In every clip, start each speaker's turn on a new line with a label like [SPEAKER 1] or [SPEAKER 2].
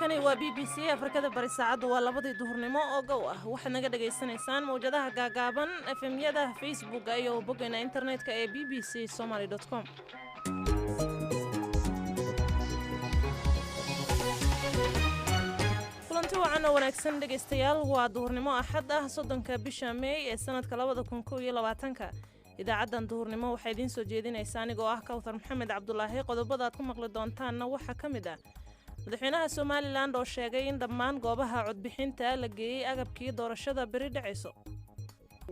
[SPEAKER 1] halkani waa BBC Afrikada bari saacadu waa 2 duhurnimo oo gow ah waxaad naga dhageysanaysaan mowjadaha gaagaaban FM-yada Facebook iyo boggeena internetka ee bbcsomali.com. kulanti wacan oo wanaagsan dhegeystayaal waa duhurnimo axad ah 3 bisha May ee sanadka 2021. idaacadan duhurnimo waxay idin soo jeedinaysaa anigoo ah Kawthar Maxamed Cabdullaahi. qodobada aad ku maqli doontaanna waxaa ka mid ah madaxweynaha Somaliland oo sheegay in dhammaan goobaha codbixinta la geeyay agabkii doorashada beri dhacayso.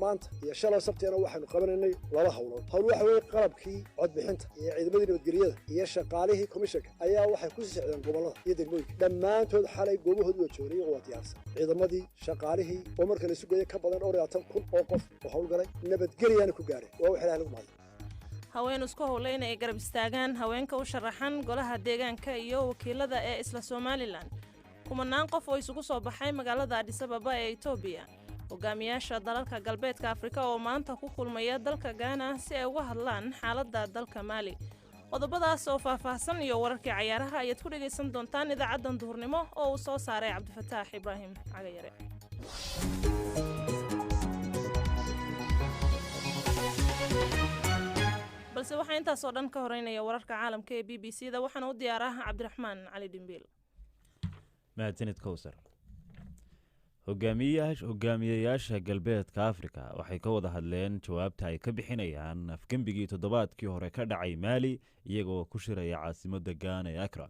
[SPEAKER 2] maanta iyo shalay sabteena waxaanu qabanaynay laba hawlood. hawl waxa weeye qalabkii codbixinta iyo ciidamadii nabadgelyada iyo shaqaalihii komishanka ayaa waxay ku socdeen gobolada iyo degmooyinka dhammaantood xalay goobahoodu waa joogay oo diyaarsan. ciidamadii shaqaalihii oo marka la sugayay ka badan 20,000 oo qof oo hawlgalay nabadgelyana ku gaaray waa wax ilaahay lagu mahadiyo.
[SPEAKER 1] haween isku howleyn ay garab istaagaan haweenka u sharaxan golaha deegaanka iyo wakiilada ee isla Somaliland. kumanaan qof oo isugu soo baxay magaalada Addis Ababa ee Ethiopia. hogaamiyaasha dalalka galbeedka Afrika oo maanta ku kulmaya dalka Ghana si ay uga hadlaan xaaladda dalka Mali. qodobadaas oo faahfaahsan iyo wararkii ciyaaraha ayaad ku dhageysan doontaan idaacadan duhurnimo oo uu soo saaray Cabdifataax Ibraahim Cagayare. balse waxaa intaas oo dhan ka horeynaya wararka caalamka ee BBC-da waxaana u diyaaraha Cabdiraxmaan Cali Dhimbiil.
[SPEAKER 3] mahadsanid Kawthar. hogaamiyayaasha galbeedka Afrika waxay ka wada hadleen jawaabta ay ka bixinayaan afgembigii toddobaadkii hore ka dhacay Mali iyagoo ku shiraya caasimadda Ghana ee Accra.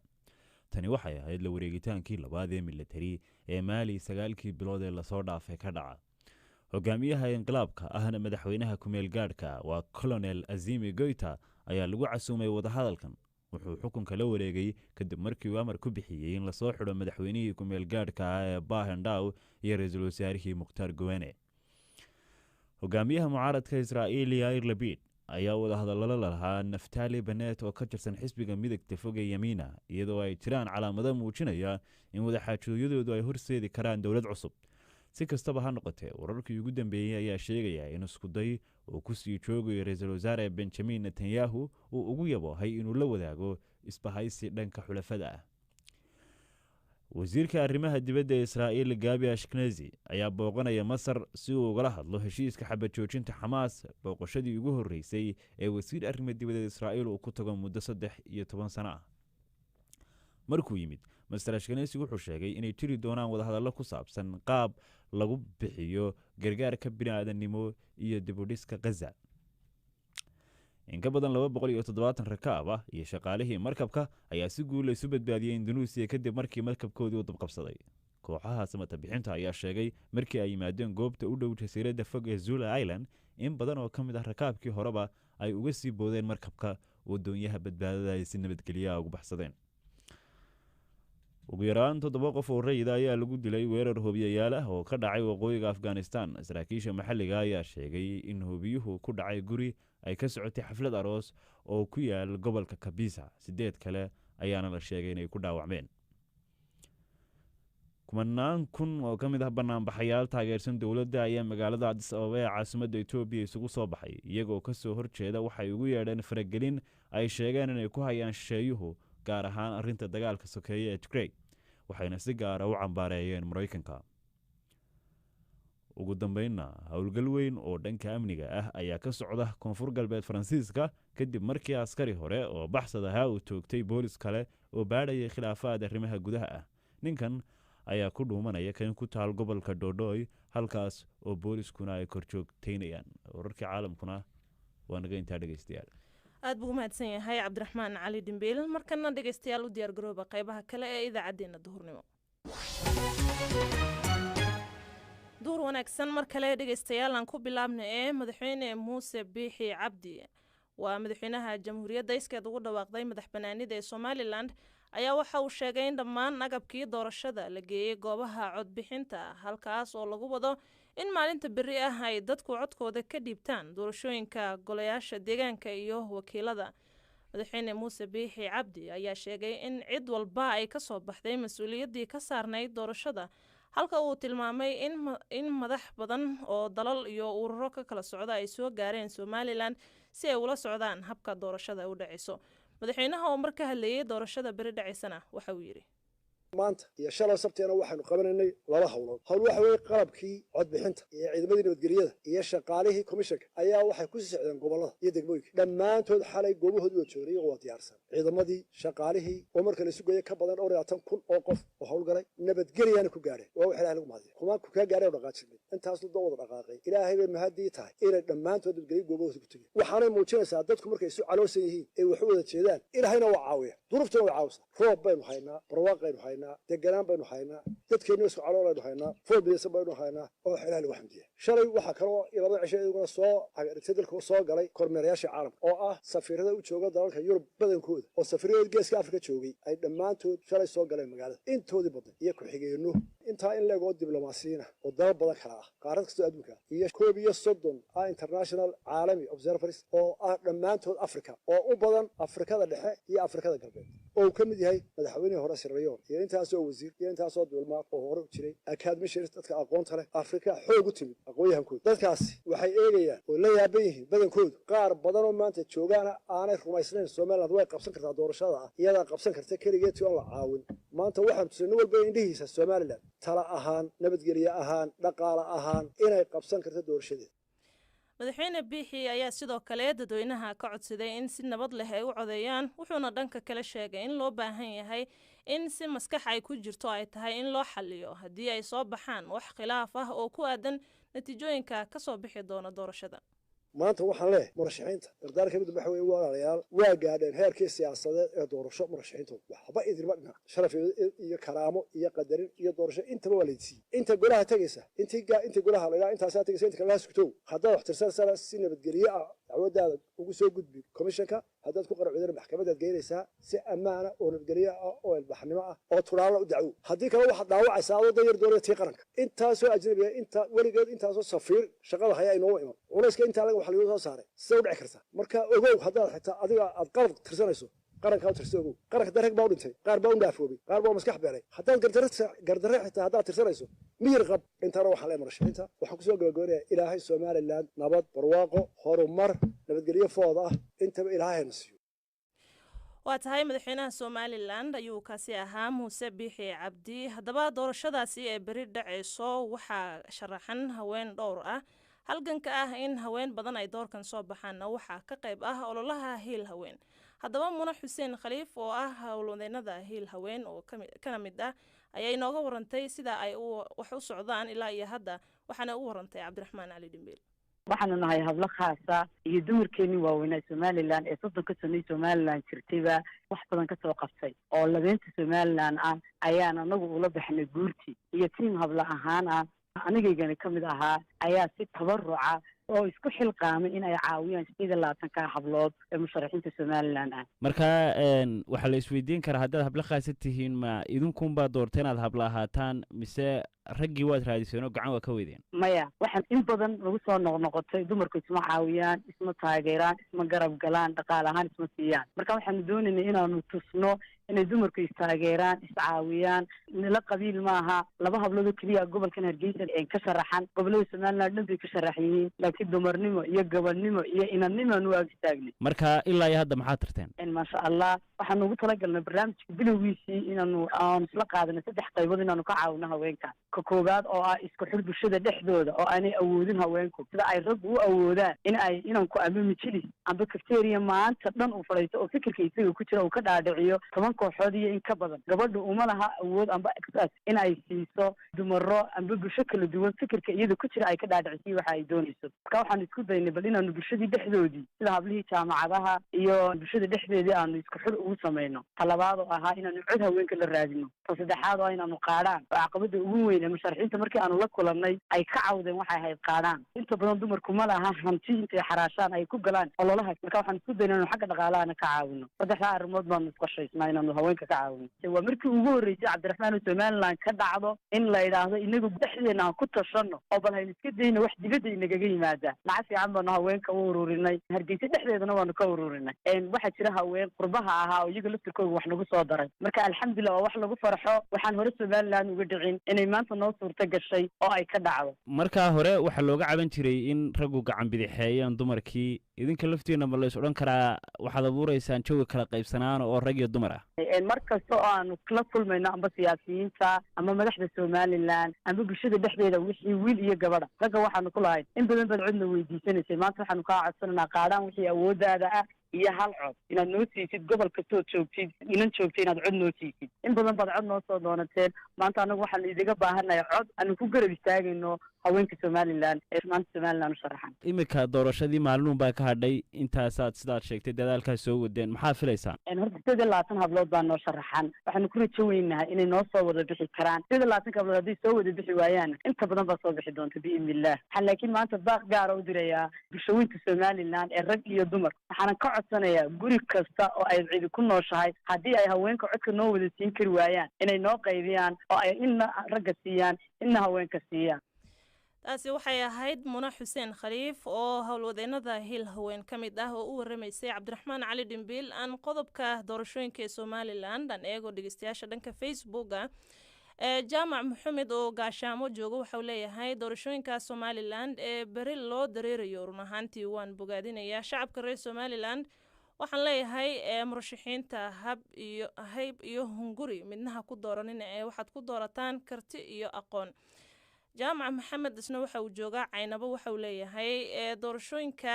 [SPEAKER 3] tani waxay ahayd la wareegitaankii labaad ee military ee Mali 9 bilood ee lasoo dhaafay ka dhaca. hogaamiyaha inqilaabka ahna madaxweynaha kumeel gaadhka waa Colonel Azimi Goita ayaa lagu casuumay wadahadalkan. wuxuu xukunka la wareegay kadib markii uu amar ku bixiyay in lasoo xidho madaxweynihii kumeel gaadhka ee Bahendaw iyo ra'iisul wasaarihii Mukhtar Gowene. hogaamiyaha mucaaradka Israa'iil Yair Lapid ayaa wadahadallo lahaa Naftali Bennett oo ka tirsan xisbiga midigta fog ee Yamina iyadoo ay jiraan calaamado muujinaya in wadaxaajoodyadoodu ay horseedi karaan dowlad cusub. si kastaba ha noqotee wararkii ugu dambeeyay ayaa sheegaya in isku day uu ku sii joogayo ra'iisul wasaare Benjamin Netanyahu uu ugu yabohay inuu la wadaago isbahaysi dhanka xulafada ah. wasiirka arrimaha dibadda ee Israa'iil Gabi Ashkenazi ayaa booqanaya Masar si uu ugala hadlo heshiiska xabad joojinta Xamaas. booqashadii ugu horeysay ee wasiir arrimaha dibadda Israa'iil uu ku tago muddo 13 sano ah. markuu yimid Mr. Ashkenazi wuxuu sheegay inay jiri doonaan wadahadallo ku saabsan qaab lagu bixiyo gargaarka bini'aadanimo iyo dib u dhiska Gaza. in ka badan 270 rakaab ah iyo shaqaalihii markabka ayaa si guul isu badbaadiyay Indonesia kadib markii markabkoodii uu dabqabsaday. kooxaha samata bixinta ayaa sheegay markii ay yimaadeen goobta u dhow jasiiradda fog ee Zula Island in badan oo ka mid ah rakaabkii horeba ay uga sii boodeen markabka oo doonyaha badbaadada ay si nabadgelyo ugu baxsadeen. ugu yaraan 7 qof oo rayid ayaa lagu dilay weerar hoobiyayaal ah oo ka dhacay waqooyiga Afghanistan. saraakiisha maxalliga ayaa sheegay in hoobiyuhu ku dhacay guri ay ka socotay xaflad aroos oo ku yaal gobolka Kabisa. 8 kale ayaana la sheegay inay ku dhaawacmeen. kumanaan kun oo ka mid ah banaanbaxayaal taageersan dowladda ayaa magaalada Addis Ababa ee caasimadda Ethiopia isugu soo baxay iyagoo ka soo horjeeda waxay ugu yeedheen faragelin ay sheegeen inay ku hayaan shisheeyuhu gaar ahaan arrinta dagaalka sokeeye ee Tigray. waxayna si gaar ah u cambaareeyeen Mareykanka. ugu dambeynna howlgal weyn oo dhanka amniga ah ayaa ka socda koonfur galbeed Faransiiska kadib markii askari hore oo baxsad ahaa uu toogtay boolis kale oo baadhayay khilaafaad arrimaha gudaha ah. ninkan ayaa ku dhuumanaya kan ku taal gobolka Dodoy halkaas oo booliskuna ay korjoogteynayaan. wararkii caalamkuna waa naga intaa dhageystayaal.
[SPEAKER 1] aad buu mahadsan yahay Cabdiraxmaan Cali Dhimbiil. markana dhageystayaal u diyaar garooba qaybaha kale ee idaacadeena duhurnimo. duhur wanaagsan mar kale dhageystayaal aan ku bilaabnay ee madaxweyne Muuse Biixi Cabdi waa madaxweynaha jamhuuriyadda iskeed ugu dhawaaqday madaxbanaanida ee Somaliland ayaa waxa uu sheegay in dhammaan agabkii doorashada la geeyay goobaha codbixinta halkaas oo lagu wado in maalinta beri ah ay dadku codkooda ka dhiibtaan doorashooyinka golayaasha deegaanka iyo wakiilada. madaxweyne Muuse Biixi Cabdi ayaa sheegay in cid walba ay ka soo baxday mas'uuliyaddii ka saarnayd doorashada halka uu tilmaamay in madax badan oo dalal iyo ururo ka kala socda ay soo gaareen Somaliland si ay ula socdaan habka doorashada u dhacayso. madaxweynaha oo marka hadlayay doorashada beri dhacaysana waxa uu yiri
[SPEAKER 2] maanta iyo shalay sabteena waxaanu qabanaynay laba hawlood hawl waxa weeye qalabkii codbixinta iyo ciidamadii nabadgelyada iyo shaqaalihii komishanka ayaa waxay ku sii socdeen gobollada iyo degmooyinka dhammaantood xalay goobahoodii waa joogay iyagoo waa diyaarsan ciidamadii shaqaalihii oo marka la sugayay ka badan 20,000 oo qof oo hawlgalay nabadgelyaana ku gaadheen waa wax ilaahay lagu mahadiyo kumaanku ka gaadhay oo dhaqaajinay intaas la wada dhaqaaqay ilaahay bay mahadii tahay inay dhammaantood nabadgelyo goobahooda ku tageen waxaanay muujinaysaa dadku markay isu caloosan yihiin ay wax u wada jeedaan ilaahayna waa caawiya duruuftuna waa caawisa roob baynu haynaa barwaaqaynu haynaa deganaan baynu haynaa dadkeenna isku caloolaynu haynaa foolbidaysan baynu haynaa oo wax ilaahay lagu xamdiya shalay waxaa kaloo labada cisho iyaguna soo cagardhigtay dalka soo galay kormeerayaasha caalamka oo ah safiirada u jooga dalalka yurub badankooda oo safiirada geeska afrika joogay ay dhammaantood shalay soo galeen magaalada intoodii badan iyo ku-xigeenno intaa in leegoo diblomaasiyiina oo dalal badan kala ah qaarad kastoo adduunka iyo 31 ah international caalami observers oo ah dhammaantood afrika oo u badan afrikada dhexe iyo afrikada galbeed oo ka mid yahay madaxweynihii hore Sierra Leone iyo intaasoo wasiir iyo intaasoo diblomaad oo hore u jiray academicians dadka aqoonta leh afrika xoog u timid aqoonyahankooda dadkaasi waxay eegayaan oo la yaaban yihiin badankoodu qaar badan oo maanta joogaana aanay rumaysnayn Soomaaliland way qabsan kartaa doorashada iyada qabsan karta kaligeed oo la caawin maanta waxaan tusnay walba indhihiisa Soomaaliland tala ahaan nabadgelyo ahaan dhaqaale ahaan inay qabsan karto doorashadeeda
[SPEAKER 1] madaxweyne biixi ayaa sidoo kale dadweynaha ka codsaday in si nabad leh ay u codeeyaan wuxuuna dhanka kale sheegay in loo baahan yahay in si maskax ay ku jirto ay tahay in loo xaliyo haddii ay soo baxaan wax khilaaf ah oo ku aadan natiijooyinka ka soo bixi doona doorashada
[SPEAKER 2] maanta waxaan leeyahay murashaxiinta dardaarka mid waxa weeye walaalayaal waa gaadheen heerkii siyaasadeed ee doorasho murashaxiintooda waxba idinma dhina sharaf iyo karaamo iyo qadarin iyo doorasho intaba waa laydsiiyey inta golaha tagaysa intii golaha la ilaa intaasaa tagaysa inta kale sugtow haddaad wax tirsanaysaa si nabadgelyo ah dacwadaada ugu soo gudbi komishanka haddaad ku qaracudana maxkamadaad geynaysaa si ammaana oo nabadgelyo ah oo ilbaxnimo ah oo turaalla u dacwo haddii kale waxaad dhaawacaysaa adoo dayar doonaya tii qaranka intaasoo ajnabiga inta weligeed intaasoo safiir shaqada haya inoo iman culayska intaa laga wax lagu soo saaray sida u dhici karta marka ogow haddaad xitaa adiga aad qalad tirsanayso qaranka u tirsan ogow qaranka darag baa u dhintay qaar baa u dhaafoobay qaar baa maskax beelay haddaad gardarre xitaa haddaad tirsanayso miyir qab intaana waxaan leeyahay murashaxiinta waxaan kusoo gabagabanayaa ilaahay Somaliland nabad barwaaqo horumar nabadgelyo fooda ah intaba ilaahay na siiyo
[SPEAKER 1] waa tahay madaxweynaha Somaliland ayuu kaasi ahaa Muuse Biixi Cabdi haddaba doorashadaasi ee beri dhacayso waxaa sharaxan haween dhowr ah halganka ah in haween badan ay doorkan soo baxaanna waxaa ka qayb ah ololaha hiil haween haddaba Muna Xuseen Khaliif oo ah howlwadeennada hiil haween oo kana mid ah ayaa inooga warantay sida ay wax u socdaan ilaa iyo hadda waxaana u warantay Cabdiraxmaan Cali Dhimbeel
[SPEAKER 4] waxaanu nahay hablo khaasa iyo dumarkeennii waaweynaa Somaliland ee 30 sano Somaliland jirtayba wax badan ka soo qabtay oo labeenta Somaliland ah ayaan anagu ula baxnay guurti iyo tiim hablo ahaan ah anigaygana ka mid ahaa ayaa si tabaruca oo isku xilqaamay in ay caawiyaan 28 hablood ee musharaxiinta Somaliland ah
[SPEAKER 3] marka waxa la isweydiin karaa haddaad hablo khaasa tihiin ma idinkuun baa doorteen inaad hablo ahaataan mise raggii waad raadiseen oo gacan waa ka weydeen
[SPEAKER 4] maya waxaan in badan lagu soo noqnoqotay dumarku isma caawiyaan isma taageeraan isma garab galaan dhaqaale ahaan isma siiyaan marka waxaanu doonaynay inaanu tusno inay dumarku istaageeraan iscaawiyaan nila qabiil maaha laba hablood oo keliya gobolkan Hargeysa ee ka sharaxan gobolada Somaliland dhan bay ka sharax yihiin laakiin dumarnimo iyo gabadhnimo iyo inannimo nu aagtaagnay
[SPEAKER 3] marka ilaa iyo hadda maxaad tirteen
[SPEAKER 4] ma sha Allah waxaan ugu talagalnay barnaamijka bilowgiisii inaanu isla qaadano 3 qaybood inaanu ka caawino haweenka ka koobaad oo ah isku xir bulshada dhexdooda oo aanay awoodin haweenku sida ay rag u awoodaan inanku ama mijlis amba cafeteria maanta dhan u fadhiisto oo fikirka isaga ku jira uu ka dhaadhiciyo 10 kooxood iyo in ka badan gabadhu uma laha awood amba access in ay siiso dumaro amba bulsho kala duwan fikirka iyada ku jira ay ka dhaadhiciyo waxa ay doonayso marka waxaan isku daynay bal inaanu bulshadii dhexdoodii sida hablihii jaamacadaha iyo bulshada dhexdeedii aanu isku xir ugu sameeyno talabaad oo ahaa inaanu cod haweenka la raadino saddexaad oo inaanu qaadaan caqabada ugu weyn ee musharaxiinta markii aanu la kulanay ay ka cawdeen waxay ahayd qaadaan inta badan dumarku ma laha hanti intay xaraashaan ay ku galaan ololaha marka waxaan isku daynay inaan xagga dhaqaalaha ka caawino saddexda arrimood baan isku qorshaysnay inaanu haweenka ka caawino waa markii ugu horeysay Cabdiraxmaan Somaliland ka dhacdo in la yiraahdo inagu dhexdeena aan ku tashano oo bal hayna iska dayno wax dibadda inaga yimaada lacag fiican baan haweenka u ururinay Hargeysa dhexdeedana waanu ka ururinay waxa jira haween qurbaha ah ahaa oo iyaga laftirkooda wax nagu soo daray marka alxamdulillah waa wax lagu farxo waxaan hore somaliland uga dhicin inay maanta noo suurta gashay oo ay ka dhacdo
[SPEAKER 5] markaa hore waxaa looga caban jiray in raggu gacan bidixeeyaan dumarkii idinka laftiina ma lays odhan karaa waxaad abuureysaan jawi kala qaybsanaan oo rag iyo dumar ah
[SPEAKER 4] mar kasta oo aanu kala kulmayno amba siyaasiyiinta ama madaxda somaliland amba bulshada dhexdeeda wixii wiil iyo gabadha ragga waxaanu ku lahayn in badan baad codna weydiisanaysay maanta waxaanu kaa codsananaa qaadhaan wixii awooddaada ah iyo hal cod inaad noo siisid gobol kastood joogtid inan joogta inaad cod noo siisid in badan baad cod noo soo doonateen maanta anagu waxaanu idiga baahanahay cod aanu ku garab istaagayno haweenka somaliland ee maanta somaliland u sharaxan
[SPEAKER 5] iminka doorashadii maalinun baa ka hadhay intaasaad sidaad sheegtay dadaalkaas soo wadeen maxaa filaysaan
[SPEAKER 4] horta 28 hablood baa noo sharaxan waxaanu ku rajo weynahay inay noo soo wada bixi karaan 28 hablood haddii soo wada bixi waayaan inta badan baa soo bixi doonta biidnillah waxaan laakiin maanta baaq gaara u dirayaa bulshooyinka somaliland ee rag iyo dumar waxaanan ka codsanayaa guri kasta oo ay cidi ku nooshahay haddii ay haweenka codka noo wada siin kari waayaan inay noo qaybiyaan oo ay inna ragga siiyaan inna haweenka siiyaan
[SPEAKER 1] taasi waxay ahayd Muna Xuseen Khaliif oo howlwadeenada Hiil Haween ka mid ah oo u waramaysay Cabdiraxmaan Cali Dhimbil aan qodobka doorashooyinka ee Somaliland aan eego dhageystayaasha dhanka Facebook-ga jaamac maxamed oo gaashaamo jooga waxa uu leeyahay doorashooyinka Somaliland ee bari loo dareerayo run ahaantii waan bogaadinayaa shacabka reer Somaliland waxaan leeyahay murashaxiinta hayb iyo hunguri midnaha ku dooranin ee waxaad ku doorataan karti iyo aqoon jaamac maxamed isna waxa uu joogaa caynabo waxa uu leeyahay doorashooyinka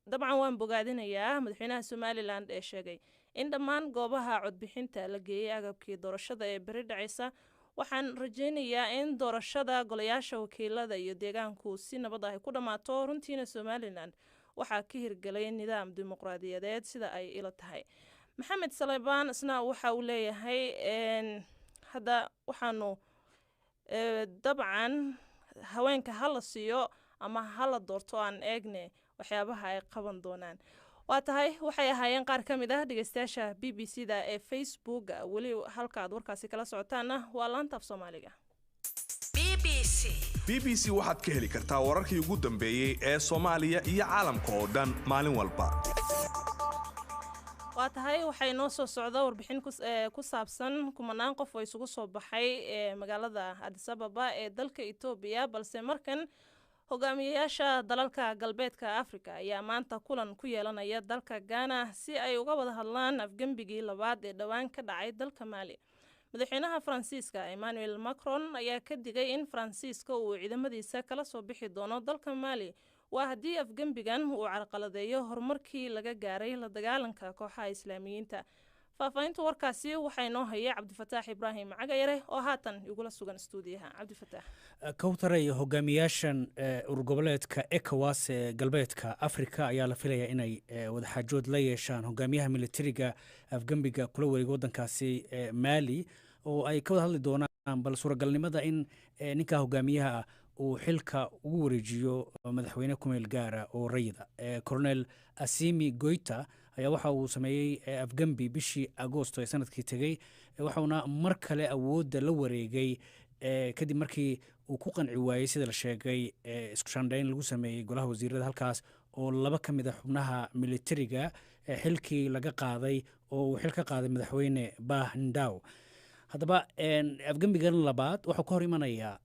[SPEAKER 1] dabcan waan bogaadinayaa madaxweynaha Somaliland ee sheegay in dhammaan goobaha codbixinta la geeyay agabkii doorashada ee bari dhacaysa waxaan rajaynayaa in doorashada golayaasha wakiilada iyo deegaanku si nabad ah ku dhamaato runtiina Somaliland waxaa ka hirgalay nidaam dimuqraadiyadeed sida ay ila tahay maxamed Saleebaan isna waxa uu leeyahay hada waxaanu dabcan haweenka hala siiyo ama hala doorto aan eegne waxyaabaha ay qaban doonaan waa tahay waxay ahaayeen qaar ka mid ah dhageystayaasha BBC-da ee Facebook wali halka aad warkaasi kala socotaana waa laanta af Soomaaliga
[SPEAKER 6] BBC waxaad ka heli kartaa wararkii ugu dambeeyay ee Soomaaliya iyo caalamka oo dhan maalin walba
[SPEAKER 1] waa tahay waxay noo soo socda warbixin ku saabsan kumanaan qof oo isugu soo baxay magaalada Addis Ababa ee dalka Itoobiya balse markan hogaamiyayaasha dalalka galbeedka Afrika ayaa maanta kulan ku yeelanaya dalka Ghana si ay uga wada hadlaan afgambigii labaad ee dhawaan ka dhacay dalka Mali madaxweynaha Faransiiska Emmanuel Macron ayaa ka digay in Faransiiska uu ciidamadiisa kala soo bixi doono dalka Mali waa haddii afgambigan uu carqaladeeyo horumarkii laga gaaray la dagaalanka kooxaha islaamiyiinta faafahinta warkaasi waxay noo hayay Cabdifataax Ibraahim Cagayare oo haatan igula sugan stuudiyaha Cabdifataax
[SPEAKER 7] kawtaray hogaamiyaashan urgoboleedka ECOWAS ee galbeedka Afrika ayaa la filayaa inay wada xaajood la yeeshaan hogaamiyaha militariga afgambiga kula wareega wadankaasi Mali oo ay ka wada hadli doonaan bal suuragalnimada in ninka hogaamiyaha uu xilka ugu wareejiyo madaxweyne ku meel gaara oo rayida Colonel Assimi Goita ayaa waxa uu sameeyay afgambi bishii Agoosto ee sanadkii tagay waxaana mar kale awoodda la wareegay kadib markii uu ku qanci waayay sida la sheegay isku shandhayn lagu sameeyay golaha wasiirada halkaas oo laba ka mid ah xubnaha militariga xilkii laga qaaday oo uu xil ka qaaday madaxweyne Bah Ndaw haddaba afgambigan labaad wuxuu ka hor imanayaa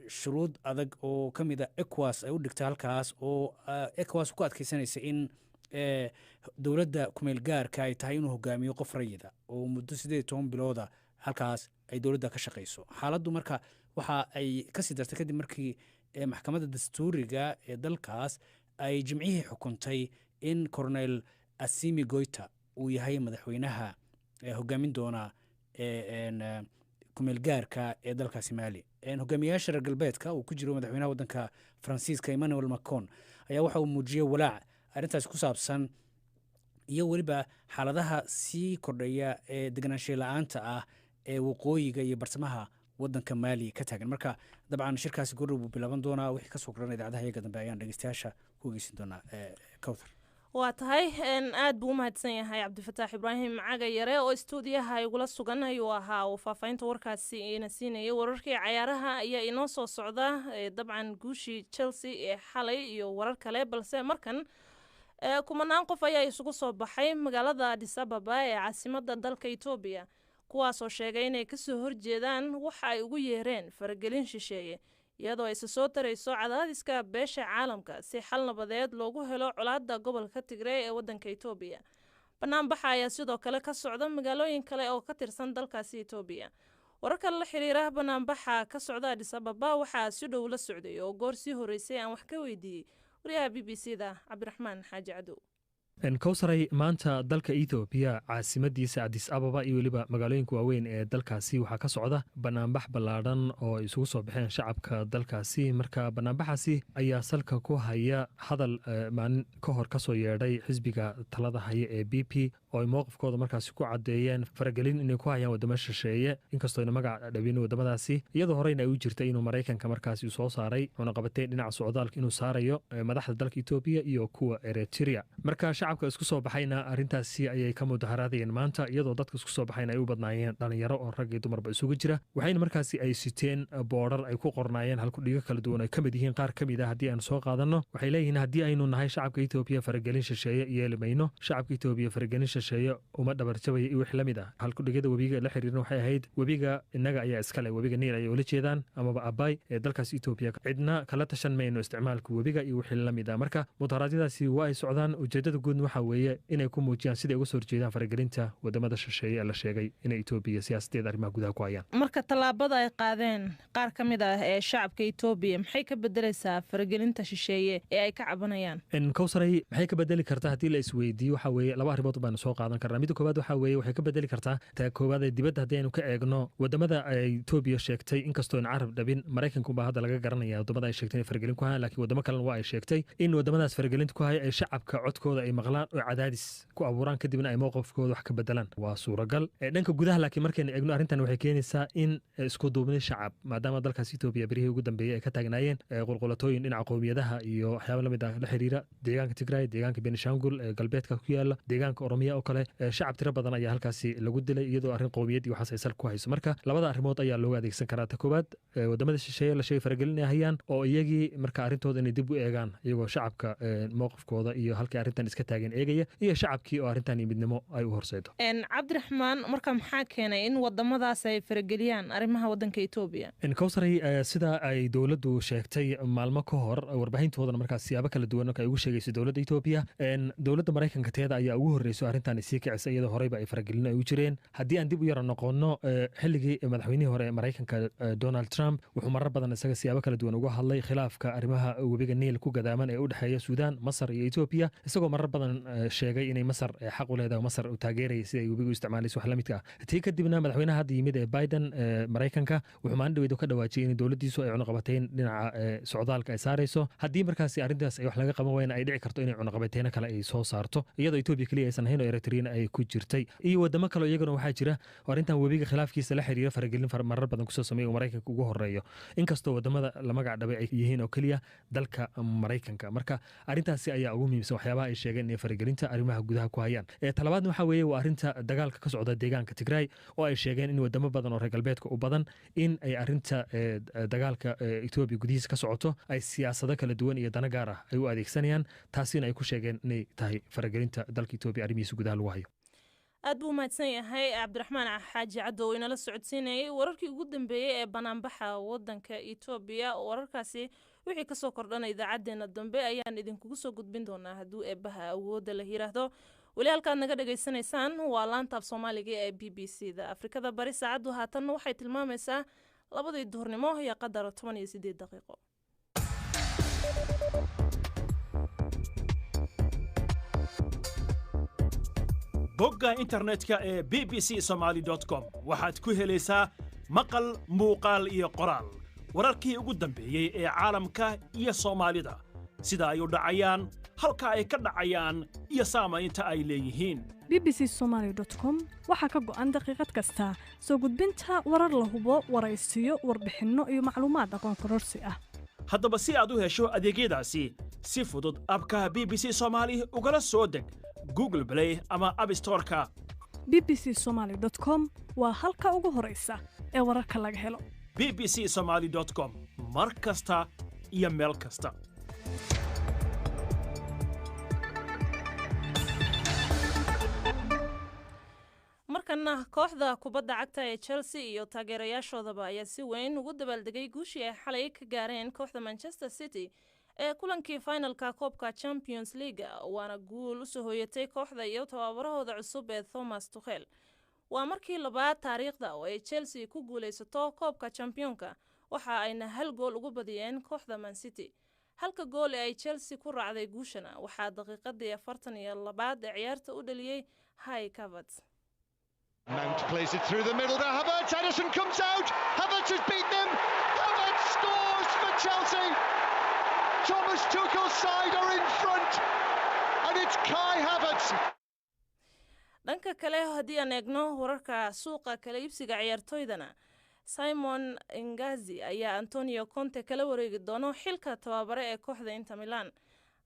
[SPEAKER 7] shuruud adag oo ka mid ah ECOWAS ay u dhigtay halkaas oo ECOWAS ku adkaysanaysa in dowladda kumeel gaarka ay tahay inuu hogaamiyo qof rayida oo muddo 18 bilooda halkaas ay dowladda ka shaqayso xaaladdu marka waxa ay ka sii dartay kadib markii maxkamadda dastuuriga ee dalkaas ay jimcihii xukuntay in Colonel Assimi Goita uu yahay madaxweynaha hogaamin doona kumeel gaarka ee dalkaasi Mali hogaamiyaasha reer galbeedka uu ku jiro madaxweynaha wadanka Faransiiska Emmanuel Macron ayaa waxa uu muujiyay walaac arrintaas ku saabsan iyo waliba xaaladaha sii kordhaya ee deganaansho la'aanta ah ee waqooyiga iyo barsamaha wadanka Mali ka taagan marka dabcan shirkaasi gurub uu bilaaban doonaa wixii ka soo kordhan idaacadaha iyaga dambe ayaan dhageystayaasha ku ogeysin doonaa Kawthar
[SPEAKER 1] waa tahay aad buu mahadsan yahay Cabdifataax Ibraahim Cagayare oo stuudiyaha igula sugan ayuu ahaa oo faafahinta warkaasi ina siinayay wararkii ciyaaraha ayaa inoo soo socda dabcan guushii Chelsea ee xalay iyo warar kale balse markan kumanaan qof ayaa isugu soo baxay magaalada Addis Ababa ee caasimadda dalka Itoobiya kuwaasoo sheegay inay kasoo horjeedaan waxa ay ugu yeereen faragelin shisheeye iyadoo ay soo tarayso cadaadiska beesha caalamka si xal nabadeed loogu helo colaadda gobolka Tigray ee waddanka Itoobiya. Banaanbaxa ayaa sidoo kale ka socda magaalooyin kale oo ka tirsan dalkaasi Itoobiya. wararka la xiriira banaanbaxa ka socda Addis Ababa waxaa si dhow la socday oo goor sii horeysay aan wax ka weydiiyey wariyaha BBC-da Cabdiraxmaan Xaaji Cadow.
[SPEAKER 8] kowsaray maanta dalka Ethiopia caasimadiisa Addis Ababa iyo waliba magaalooyinka waaweyn ee dalkaasi waxaa ka socda banaanbax ballaaran oo isugu soo baxeen shacabka dalkaasi marka banaanbaxaasi ayaa salka ku haya hadal maalin ka hor kasoo yeedhay xisbiga talada haya ee BP oo ay mowqifkooda markaasi ku cadeeyeen faragelin inay ku hayaan wadamo shisheeye inkastoo ay magac dhaween wadamadaasi iyadoo horeyna ay u jirtay inuu Mareykanka markaasi soo saaray cunaqabateyn dhinaca socdaalka inuu saarayo madaxda dalka Ethiopia iyo kuwa Eritrea marka shacabka isku soo baxayna arintaasi ayay ka mudaharaadayeen maanta iyadoo dadka isku soo baxayna ay u badnaayeen dhalinyaro oo rag iyo dumarba isugu jira waxayna markaasi ay siteen boodhar ay ku qornaayeen halku dhiga kala duwan ay kamid yihiin qaar kamid ah haddii aan soo qaadano waxay leeyihiin haddii aynu nahay shacabka Ethiopia faragelin shisheeye yeelimayno shacabka Ethiopia faragelin shisheeye uma dhabarjabay iyo wix lamid ah halku dhigada webiga la xiriirna waxay ahayd webiga inaga ayaa iska leh webiga Niil ay ula jeedaan amaba Abay ee dalkaas Ethiopia cidna kala tashan mayno isticmaalka webiga iyo wix lamid ah marka mudaharaadyadaasi waa ay socdaan ujeedada guud waxa weeye inay ku muujiyaan sida ay uga soo horjeedaan faragelinta wadamada shisheeye la sheegay in Ethiopia siyaasadeeda arrimaha gudaha ku hayaan
[SPEAKER 1] marka talaabada ay qaadeen qaar ka mid ah ee shacabka Ethiopia maxay ka bedelaysaa faragelinta shisheeye ee ay ka cabanayaan
[SPEAKER 8] kowsaray maxay ka bedeli kartaa haddii la isweydiiyo waxa weeye laba arrimood baan soo qaadan karnaa mid koowaad waxa weeye waxay ka bedeli kartaa ta koowaad ee dibadda haddii aynu ka eegno wadamada ay Ethiopia sheegtay inkastoo aan carab dhabin Mareykanku baa hadda laga garanaya wadamada ay sheegtay faragelin ku hayaan laakiin wadamo kale waa ay sheegtay in wadamadaas faragelinta ku hayay ay shacabka codkooda ay maqlaan oo cadaadis ku abuuraan kadibna ay mowqifkooda wax ka bedelaan waa suuragal dhanka gudaha laakiin markaynu eegno arrintan waxay keenaysaa in isku duubni shacab maadaama dalkaas Ethiopia berihii ugu dambeeyay ay ka taagnaayeen qulqulatooyin dhinaca qowmiyadaha iyo waxyaabo lamid ah la xiriira deegaanka Tigray deegaanka Benishangul galbeedka ku yaala deegaanka Oromiya oo kale shacab tiro badan ayaa halkaasi lagu dilay iyadoo arrin qowmiyad iyo waxaas ay sal ku hayso marka labada arrimood ayaa looga adeegsan karaa ta koowaad wadamada shisheeye la sheegay faragelinayaan oo iyagii marka arrintooda inay dib u eegaan iyagoo shacabka mowqifkooda iyo halkii arrintan iska taageen eegaya iyo shacabkii oo arrintan midnimo ay u horseedo
[SPEAKER 1] Cabdiraxmaan marka maxaa keenay in wadamadaas ay farageliyaan arrimaha wadanka Ethiopia
[SPEAKER 8] kowsaray sida ay dawladdu sheegtay maalmo ka hor warbaahintoodana markaas siyaabo kala duwan ay ugu sheegaysay dawladda Ethiopia dawladda Mareykanka teeda ayaa ugu horreysay arrintan sii kicisay iyadoo horeyba ay faragelin ay u jireen haddii aan dib u yara noqono xilligii madaxweynihii hore Mareykanka Donald Trump wuxuu marar badan isaga siyaabo kala duwan uga hadlay khilaafka arrimaha webiga Niil ku gadaaman ee u dhaxeeya Suudaan Masar iyo Ethiopia isagoo marar badan sheegay inay Masar xaq u leedahay Masar u taageeray si ay webigu isticmaalayso wax la midka tii kadibna madaxweynaha hadda yimid ee Biden Mareykanka wuxuu maandhaweedo ka dhawaajiyay in dawladdiisu ay cunaqabateyn dhinaca socdaalka ay saarayso haddii markaasi arrintaas ay wax laga qaban waayna ay dhici karto inay cunaqabateena kale ay soo saarto iyadoo Ethiopia kaliya aysan ahayn oo Eritrea ay ku jirtay iyo wadamo kale iyaguna waxaa jira arrintan webiga khilaafkiisa la xiriira faragelin marar badan kusoo sameeyay Mareykanka ugu horeeyo inkastoo wadamada la magac dhabay ay yihiin oo kaliya dalka Mareykanka marka arrintaasi ayaa ugu muhiimsan waxyaabaha ay sheegeen in faragelinta arrimaha gudaha ku hayaan talabaadna waxa weeye waa arrinta dagaalka ka socda deegaanka Tigray oo ay sheegeen in wadamo badan oo reer galbeedka u badan in ay arrinta dagaalka Ethiopia gudihiisa ka socoto ay siyaasado kala duwan iyo dana gaar ah ay u adeegsanayaan taasina ay ku sheegeen inay tahay faragelinta dalka Ethiopia arrimihiisa gudaha lagu hayo
[SPEAKER 1] aad buu mahadsan yahay Cabdiraxmaan Xaaji Cadow inala socodsiinayay wararkii ugu dambeeyay ee banaanbaxa wadanka Ethiopia wararkaasi wixii ka soo kordhanay idaacadeena dambe ayaan idinkugu soo gudbin doonaa hadduu eebaha awoodda la yiraahdo wali halkaad naga dhageysanaysaan waa laanta af Soomaaliga ee BBC-da Afrikada Bari saacadu haatanna waxay tilmaamaysaa 2 duhurnimo iyo qadar 18 daqiiqo
[SPEAKER 9] bogga internetka ee bbcsomali.com waxaad ku helaysaa maqal muuqaal iyo qoraal wararkii ugu dambeeyay ee caalamka iyo Soomaalida sida ay u dhacayaan halka ay ka dhacayaan iyo saamaynta ay leeyihiin
[SPEAKER 10] bbcsomali.com waxaa ka go'an daqiiqad kasta soo gudbinta warar la hubo waraysiyo warbixinno iyo macluumaad aqoon kororsi ah
[SPEAKER 9] haddaba si aad u hesho adeegyadaasi si fudud abka BBC Somali ugala soo deg Google Play ama App Store-ka
[SPEAKER 10] bbcsomali.com waa halka ugu horeysa ee wararka laga helo
[SPEAKER 9] bbcsomali.com mar kasta iyo meel kasta
[SPEAKER 1] markana kooxda kubadda cagta ee Chelsea iyo taageerayaashoodaba ayaa si weyn ugu dabaaldegay guushii ay xalay ka gaareen kooxda Manchester City ee kulankii finalka koobka Champions League waana guul u soo hooyatay kooxda iyo tababarahooda cusub ee Thomas Tuchel. waa markii labaad taariikhda oo ay Chelsea ku guuleysato koobka championka waxa ayna hal gool ugu badiyeen kooxda Man City. halka gool ee ay Chelsea ku raacday guushana waxaa daqiiqadii 42 ee ciyaarta u dhaliyay Kai Havertz.
[SPEAKER 11] Mount plays it through the middle to Havertz. Ederson comes out. Havertz has beaten him. Havertz scores for Chelsea. Thomas Tuchel's side are in front. And it's Kai Havertz.
[SPEAKER 1] dhanka kale haddii aan eegno wararka suuqa kala iibsiga ciyaartoydana Simon Ingazi ayaa Antonio Conte kala wareegi doono xilka tababare ee kooxda Inter Milan.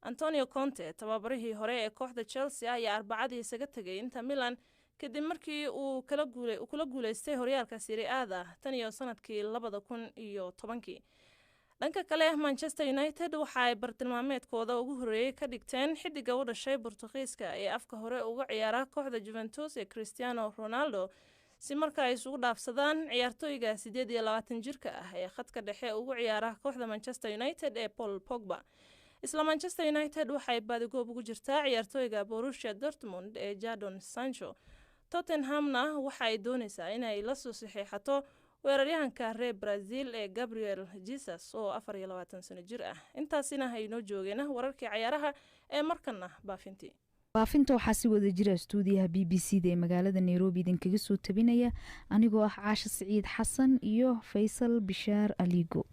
[SPEAKER 1] Antonio Conte tababarihii hore ee kooxda Chelsea ayaa Arbacadii isaga tagay Inter Milan kadib markii uu kula guuleystay horyaalka Serie A tan iyo sanadkii 2010. dhanka kale Manchester United waxa ay bartilmaameedkooda ugu horeeyay ka dhigteen xidiga u dhashay Portugiiska ee afka hore uga ciyaara kooxda Juventus ee Cristiano Ronaldo si marka ay isugu dhaafsadaan ciyaartooyga 28 jirka ah ee khadka dhexe ugu ciyaara kooxda Manchester United ee Paul Pogba. isla Manchester United waxay baadigoob ugu jirtaa ciyaartooyga Borussia Dortmund ee Jadon Sancho. Tottenhamna waxa ay doonaysaa inay la soo saxiixato weeraryahanka reer Brazil ee Gabriel Jesus oo 24 sano jir ah. intaasina haynoo joogeen wararkii ciyaaraha ee markana baafintii.
[SPEAKER 12] baafinta waxaa si wada jira stuudiyaha BBC-da ee magaalada Nairobi idinkaga soo tabinaya anigoo ah Caasha Saciid Xasan iyo Faysal Bishaar Aligo.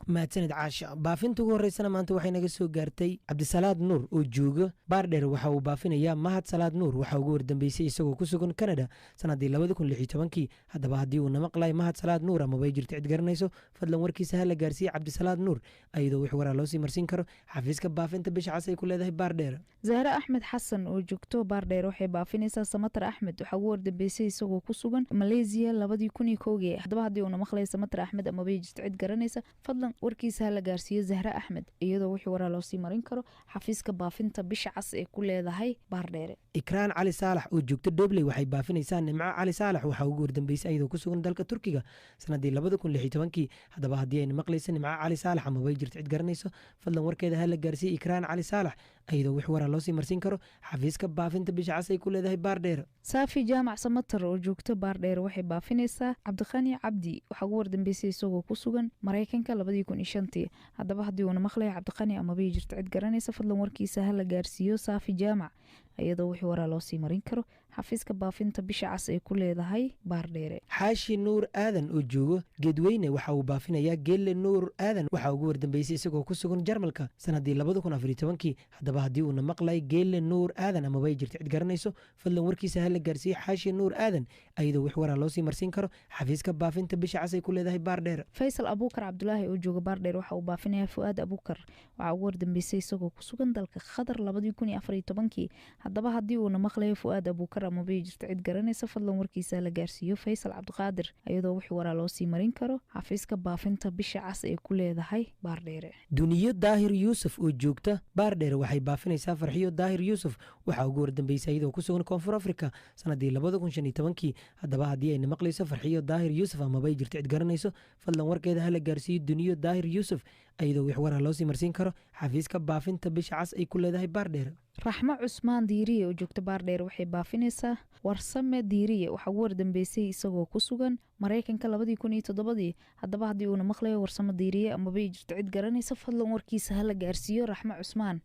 [SPEAKER 13] mahadsanid Caasha. baafinta ugu horeysana maanta waxay naga soo gaartay Cabdisalaad Nuur oo jooga Baardheer. waxa uu baafinayaa Mahad Salaad Nuur waxa ugu wardambeysay isagoo ku sugan Canada sanadii 2016. haddaba haddii uu namaqlay Mahad Salaad Nuur ama way jirto cid garanayso fadlan warkiisa hala gaarsiiyo Cabdisalaad Nuur ayadoo wax waraa loo sii marsin karo xafiiska baafinta bisha cas ay ku leedahay Baardheer.
[SPEAKER 12] Zahra Axmed Xasan oo joogto Baardheer waxay baafinaysaa Samatar Axmed waxa ugu wardambeysay isagoo ku sugan Malaysia 2011. haddaba haddii uu namaqlay Samatar Axmed ama way jirto cid garanaysa fadlan warkiisa hala gaarsiiyo Zahra Axmed iyadoo wax waraa loo sii marin karo xafiiska baafinta bisha cas ay ku leedahay Baardheer.
[SPEAKER 13] Ikraan Cali Saalax oo joogto Dublin waxay baafinaysaa Nimco Cali Saalax waxa ugu wardambeysay iyadoo ku sugan dalka Turkiga sanadii 2016. haddaba haddii ay namaqlayso Nimco Cali Saalax ama way jirto cid garanayso fadlan warkeeda hala gaarsiiyo Ikraan Cali Saalax iyadoo wax waraa loo sii marsin karo xafiiska baafinta bisha cas ay ku leedahay Baardheer.
[SPEAKER 12] Saafi Jaamac Samatar oo joogto Baardheer waxay baafinaysaa Cabdiqani Cabdi waxa ugu wardambeysay isagoo ku sugan Mareykanka 2005. haddaba haddii uu namaqlay Cabdiqani ama way jirto cid garanaysa fadlan warkiisa hala gaarsiiyo Saafi Jaamac iyadoo wax waraa loo sii marin karo xafiiska baafinta bisha cas ay ku leedahay Baardheer.
[SPEAKER 13] Xaashi Nuur Aadan oo joogo Geedweyne waxa uu baafinayaa Geelle Nuur Aadan waxa ugu wardambeysay isagoo ku sugan Jarmalka sanadii 2014. haddaba haddii uu namaqlay Geelle Nuur Aadan ama way jirto cid garanayso fadlan warkiisa hala gaarsiiyo Xaashi Nuur Aadan iyadoo wax waraa loo sii marsin karo xafiiska baafinta bisha cas ay ku leedahay Baardheer.
[SPEAKER 12] Faysal Abuukar Cabdulaahi oo jooga Baardheer waxa uu baafinayaa Fuad Abuukar waxa ugu wardambeysay isagoo ku sugan dalka Qatar 2014. haddaba haddii uu namaqlay Fuad Abuukar ama way jirto cid garanaysa fadlan warkiisa la gaarsiiyo Faysal Cabdiqaadir iyadoo wax waraa loo sii marin karo xafiiska baafinta bisha cas ay ku leedahay Baardheer.
[SPEAKER 13] Duniyo Daahir Yuusuf oo joogta Baardheer waxay baafinaysaa Farxiyo Daahir Yuusuf waxa ugu wardambeysay iyadoo ku sugan Koonfur Afrika sanadii 2015. haddaba haddii ay namaqlayso Farxiyo Daahir Yuusuf ama way jirto cid garanayso fadlan warkeeda hala gaarsiiyo Duniyo Daahir Yuusuf iyadoo wax waraa loo sii marsin karo xafiiska baafinta bisha cas ay ku leedahay Baardheer.
[SPEAKER 12] Raxmo Cusmaan Diiriye oo joogta Baardheer waxay baafinaysaa Warsame Diiriye waxa ugu wardambeysay isagoo ku sugan Mareykanka 2017. haddaba haddii uu namaqlayo Warsame Diiriye ama way jirto cid garanaysa fadlan warkiisa hala gaarsiiyo Raxmo Cusmaan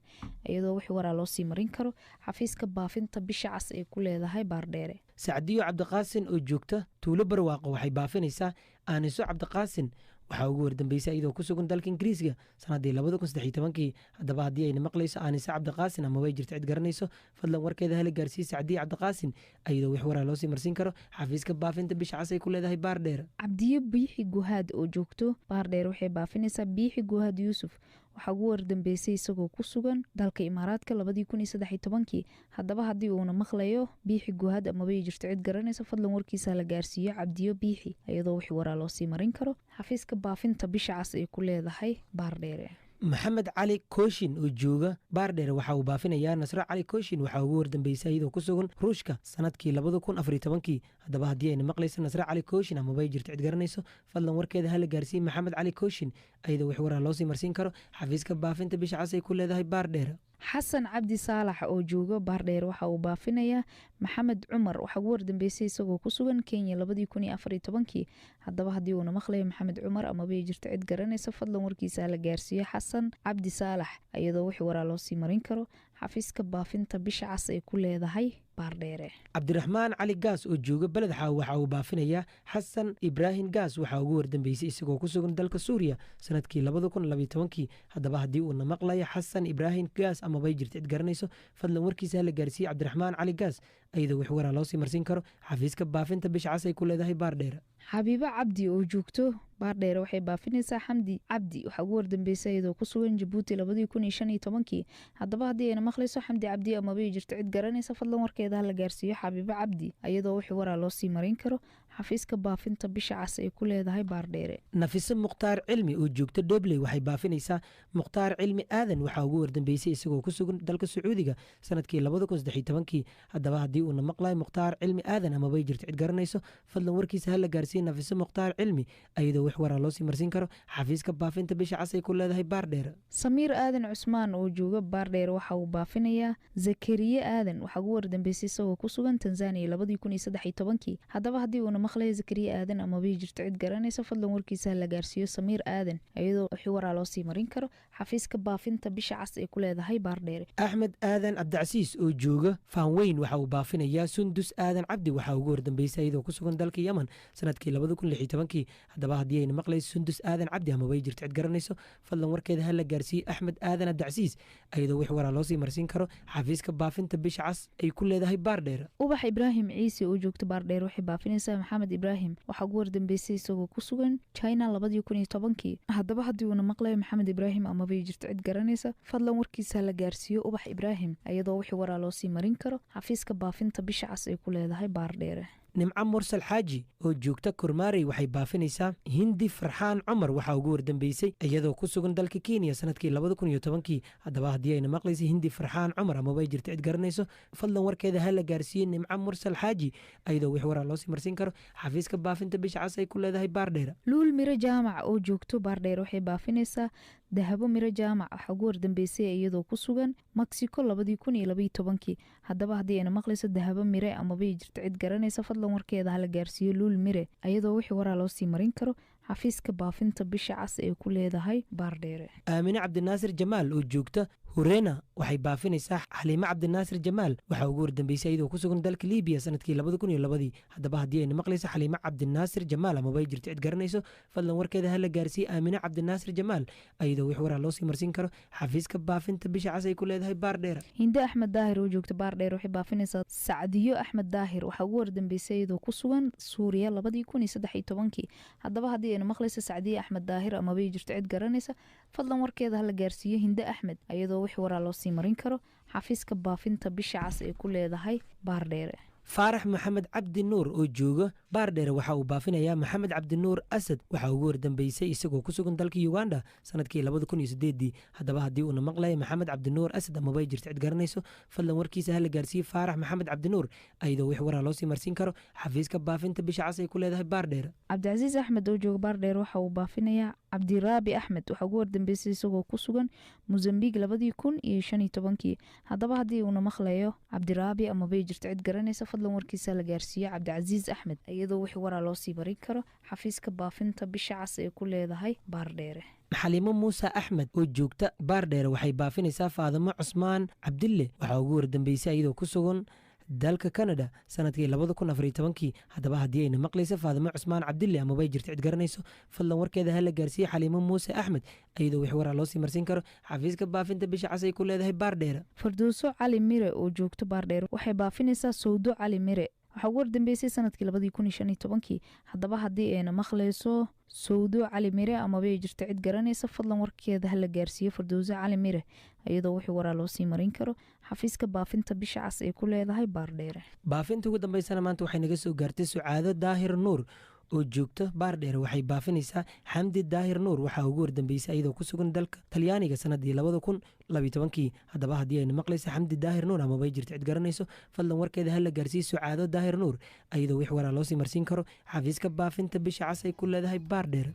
[SPEAKER 12] iyadoo wax waraa loo sii marin karo xafiiska baafinta bisha cas ay ku leedahay Baardheer.
[SPEAKER 13] Sacdiyo Cabdiqaasin oo joogta Tuulo Barwaaqo waxay baafinaysaa Aaniso Cabdiqaasin waxa ugu wardambeysay iyadoo ku sugan dalka Ingiriiska sanadii 2013. haddaba haddii ay namaqlayso Aanisa Cabdiqaasin ama way jirto cid garanayso fadlan warkeeda hala gaarsiiyo Sacdiyo Cabdiqaasin iyadoo wax waraa loo sii marsin karo xafiiska baafinta bisha cas ay ku leedahay Baardheer.
[SPEAKER 12] Cabdiyo Biixi Guhaad oo joogto Baardheer waxay baafinaysaa Biixi Guhaad Yuusuf waxa ugu wardambeysay isagoo ku sugan dalka Imaaraadka 2013. haddaba haddii uu namaqlayo Biixi Guhaad ama way jirto cid garanaysa fadlan warkiisa la gaarsiiyo Cabdiyo Biixi iyadoo wax waraa loo sii marin karo xafiiska baafinta bisha cas ay ku leedahay Baardheer.
[SPEAKER 13] maxamed cali kooshin oo jooga baardheer waxa uu baafinayaa nasre cali kooshin waxaa ugu wardambeysay iyadoo ku sugan ruushka sanadkii 2014 haddaba haddii ayna maqlayso nasre cali kooshin amaba ay jirto cid garanayso fadlan warkeeda hala gaarsiiye maxamed cali kooshin iyadoo wax waraa loo sii marsiin karo xafiiska baafinta bisha cas ay ku leedahay baardheer.
[SPEAKER 12] xasan cabdi saalax oo jooga baardheer waxa uu baafinayaa maxamed cumar waxaa ugu wardambeysay isagoo ku sugan kenya 2014 haddaba haddii uuna maqlayo maxamed cumar amaba ay jirto cid garanaysa fadlan warkiisa hala gaarsiiyo xasan cabdi saalax iyadoo wixii waraa loo sii marin karo xafiiska baafinta bisha cas ay ku leedahay baardheere.
[SPEAKER 13] cabdiraxmaan cali gaas oo jooga beled xaaw waxa uu baafinayaa xasan ibraahim gaas waxaa ugu wardambeysay isagoo ku sugan dalka suuriya sanadkii 2012 haddaba haddii uuna maqlayo xasan ibraahim gaas amabay jirto cid garanayso fadlan warkiisa hala gaarsiiye cabdiraxmaan cali gaas iyadoo wax waraa loo sii marsiin karo xafiiska baafinta bisha cas ay ku leedahay baardheere.
[SPEAKER 12] xabiibo cabdi oo joogto baardheere waxay baafinaysaa xamdi cabdi waxaa ugu wardambeysay iyadoo ku sugan jabuuti 2015 haddaba haddii ayna maqlayso xamdi cabdi amabay jirto cid garanaysa fadlan warkeeda hala gaarsiiyo xabiibo cabdi iyadoo wixii waraa loo sii marin karo xafiiska baafinta bisha cas ay ku leedahay baardheere.
[SPEAKER 13] nafise mukhtaar cilmi oo joogta dhobley waxay baafinaysaa mukhtaar cilmi aadan waxaa ugu wardambeysay isagoo ku sugan dalka sacuudiga sanadkii 2013 haddaba haddii uuna maqlayo mukhtaar cilmi aadan amabay jirto cid garanayso fadlan warkiisa hala gaarsiiye nafise mukhtaar cilmi iyadoo wax waraa loo sii marsiin karo xafiiska baafinta bisha cas ay ku leedahay baardheere.
[SPEAKER 12] samiir aadan cusmaan oo jooga baardheere waxa uu baafinayaa zakariye aadan waxaa ugu wardambeysay isagoo ku sugan tanzania 2013 haddaba haddii uuna maqlayo zakariye aadan amabay jirto cid garanaysa fadlan warkiisa hala gaarsiiyo samiir aadan iyadoo wixii waraa loo sii marin karo xafiiska baafinta bisha cas ay ku leedahay baardheere.
[SPEAKER 13] axmed aadan cabdicasiis oo jooga faanweyn waxa uu baafinayaa sundus aadan cabdi waxaa ugu wardambeysay iyadoo ku sugan dalka yaman sanadkii 2016 haddaba haddii ayna maqlayso sundus aadan cabdi amabay jirto cid garanayso fadlan warkeeda hala gaarsiiye axmed aadan cabdicasiis iyadoo wix waraa loo sii marsiin karo xafiiska baafinta bisha cas ay ku leedahay baardheere.
[SPEAKER 12] ubax ibraahim ciise oo joogta baardheere waxay baafinaysaa maxamed ibraahim waxaa ugu wardambeysay isagoo ku sugan china 2010 haddaba haddii uuna maqlayo maxamed ibraahim amabay jirto cid garanaysa fadlan warkiisa hala gaarsiiyo ubax ibraahim iyadoo wixii waraa loo sii marin karo xafiiska baafinta bisha cas ay ku leedahay baardheere.
[SPEAKER 13] nimco mursal xaaji oo joogta kormaarey waxay baafinaysaa hindi farxaan cumar waxaa ugu wardambeysay iyadoo ku sugan dalka kenya sanadkii 2010 haddaba haddii ayna maqlaysa hindi farxaan cumar amabay jirto cid garanayso fadlan warkeeda hala gaarsiiye nimco mursal xaaji iyadoo wix waraa loo sii marsiin karo xafiiska baafinta bisha cas ay ku leedahay baardheere.
[SPEAKER 12] luul miro jaamac oo joogto baardheere waxay baafinaysaa dahabo miro jaamac waxaa ugu wardambeysay iyadoo ku sugan mexico 2012 haddaba haddii ayna maqlayso dahabo mire amabay jirto cid garanaysa fadlan warkeeda hala gaarsiiyo luul mire iyadoo wixii waraa loo sii marin karo xafiiska baafinta bisha cas ay ku leedahay baardheere.
[SPEAKER 13] aamine cabdinaasir jamaal oo joogta hureena waxay baafinaysaa xaliime cabdinaasir jamaal waxaa ugu wardambeysay iyadoo ku sugan dalka libiya sanadkii 2002 haddaba haddii ayna maqlayso xaliime cabdinaasir jamaal amabay jirto cid garanayso fadlan warkeeda hala gaarsiiye aamine cabdinaasir jamaal iyadoo wix waraa loo sii marsiin karo xafiiska baafinta bisha cas ay ku leedahay baardheere.
[SPEAKER 12] hinde axmed daahir oo joogta baardheere waxay baafinaysaa sacdiyo axmed daahir waxaa ugu wardambeysay iyadoo ku sugan suuriya 2013 haddaba haddii ayna maqlayso sacdiyo axmed daahir amabay jirto cid garanaysa fadlan warkeeda hala gaarsiiyo hinde axmed iyadoo wix waraa loo sii marin karo xafiiska baafinta bisha cas ay ku leedahay baardheere.
[SPEAKER 13] faarax maxamed cabdi nuur oo jooga baardheere waxa uu baafinayaa maxamed cabdi nuur asad waxaa ugu wardambeysay isagoo ku sugan dalka uganda sanadkii 2008 haddaba haddii uuna maqlayo maxamed cabdi nuur asad amabay jirto cid garanayso fadlan warkiisa hala gaarsiiye faarax maxamed cabdi nuur iyadoo wix waraa loo sii marsiin karo xafiiska baafinta bisha cas ay ku leedahay baardheere.
[SPEAKER 12] cabdicasiis axmed oo jooga baardheere waxa uu baafinayaa cabdiraabi axmed waxaa ugu wardambeysay isagoo ku sugan mozambiq 2015 haddaba haddii uuna maqlayo cabdiraabi amabay jirto cid garanaysa fadlan warkiisa la gaarsiiyo cabdicasiis axmed iyadoo wix waraa loo sii marin karo xafiiska baafinta bisha cas ee ku leedahay baardheere.
[SPEAKER 13] xaliimo muuse axmed oo joogta baardheere waxay baafinaysaa faadimo cusmaan cabdille waxaa ugu wardambeysay iyadoo ku sugan dalka canada sanadkii 2014 haddaba haddii ayna maqlaysa faadimo cusmaan cabdille amabay jirto cid garanayso fadlan warkeeda hala gaarsiiye xaliimo muuse axmed iyadoo wix waraa loo sii marsiin karo xafiiska baafinta bisha cas ay ku leedahay baardheere.
[SPEAKER 12] fardooso cali mire oo joogto baardheere waxay baafinaysaa sawdo cali mire waxaa ugu wardambeysay sanadkii 2015 haddaba haddii ayna maqlayso sawdo cali mire amabay jirto cid garanaysa fadlan warkeeda hala gaarsiiyo fardooso cali mire iyadoo wixii waraa loo sii marin karo xafiiska baafinta bisha cas ay ku leedahay baardheere.
[SPEAKER 13] baafinta ugu dambeysana maanta waxay naga soo gaartay sucaado daahir nuur oo joogta baardheer waxay baafinaysaa xamdi daahir nuur waxaa ugu wardambeysay iyadoo ku sugan dalka talyaaniga sanadii 2012 haddaba haddii ayna maqlaysa xamdi daahir nuur amaba ay jirto cid garanayso fadlan warkeeda hala gaarsiiso caado daahir nuur iyadoo wix waraa loosii marsiin karo xafiiska baafinta bisha cas ay ku leedahay baardheer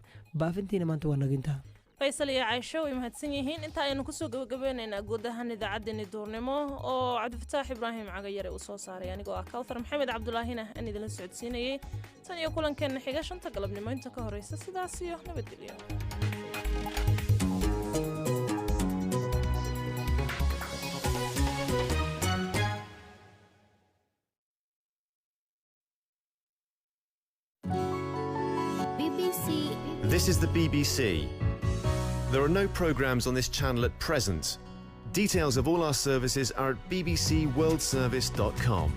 [SPEAKER 13] baafintiina maanta waa nagintaa
[SPEAKER 1] faysal iyo caaisho way mahadsan yihiin inta aynu kusoo gabagabeynaynaa guud ahaan idaacaddeenii duurnimo oo cabdifataax ibraahim cagayare uu soo saaray anigoo ah kawthar maxamed cabdulaahina aan idinla socodsiinayey tan iyo kulankeenna xiga 5 galabnimo inta ka horeysa sidaas iyo nabadgelyo
[SPEAKER 14] This is the BBC. There are no programmes on this channel at present. Details of all our services are at bbcworldservice.com.